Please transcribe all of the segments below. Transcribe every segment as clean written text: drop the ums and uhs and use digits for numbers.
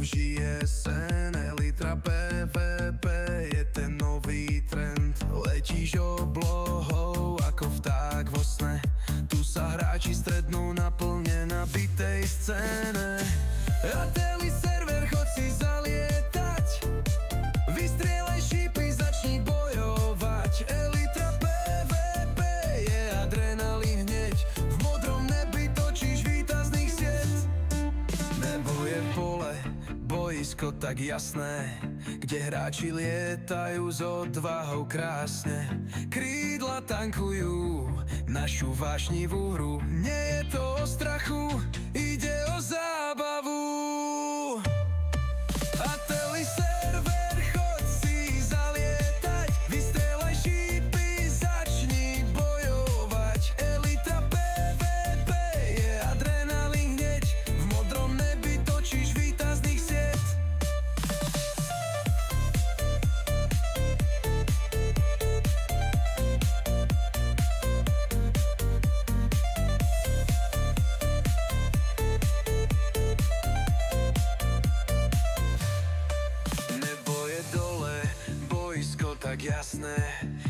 žije sen. Elytra PVP je ten nový trend. Letíš oblohou ako vták vo sne. Tu sa hráči stretnú na plne nabitej scéne. A celý server chod si zalietať. Vystrieľaj šípy, začni bojovať. Elytra PVP je adrenalín hneď. V modrom nebi točíš víťazných siet. Nebo je pole, boisko tak jasné, kde hráči lietajú s odvahou krásne. Krídla tankujú našu vášnivú hru. Nie je to o strachu, ide o zábavu. A celý server choď si zalietať. Vystrieľaj šípy, začni bojovať. Elytra PVP je adrenalín hneď. V modrom nebi točíš víťazných siet. Tak jasné,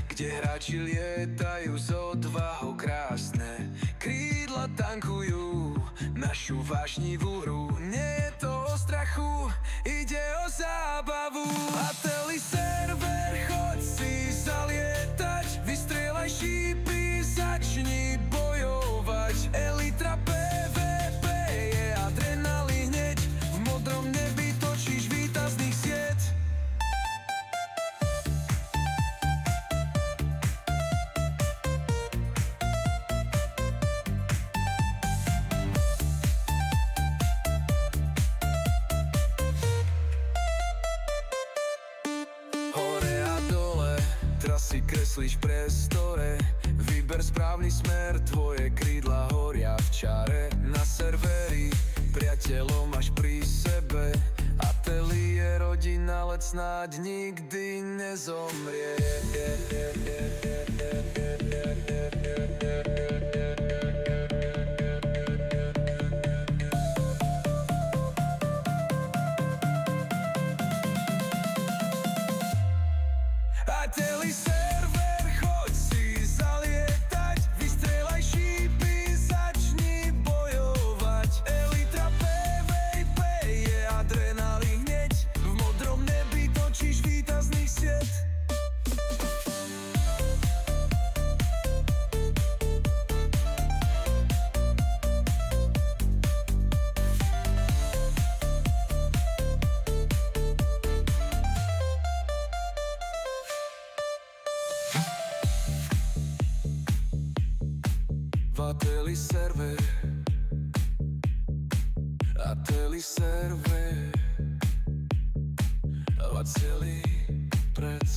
kde hráči lietajú s odvahou krásne. Krídla tankujú našu vášnivú hru. Nie je to o strachu, ide o zábavu. A celý server choď si zalietať. Vystrieľaj šípy, začni bojovať. Elytra PVP je adrenalín hneď. V modrom nebi točíš víťazných siet. Si kreslíš v priestore, vyber správny smer, tvoje krídla horia v čare. Na serveri priateľov máš pri sebe. Ateliér, rodina, let snáď nikdy nezomrie. Ateli server, a celý prec.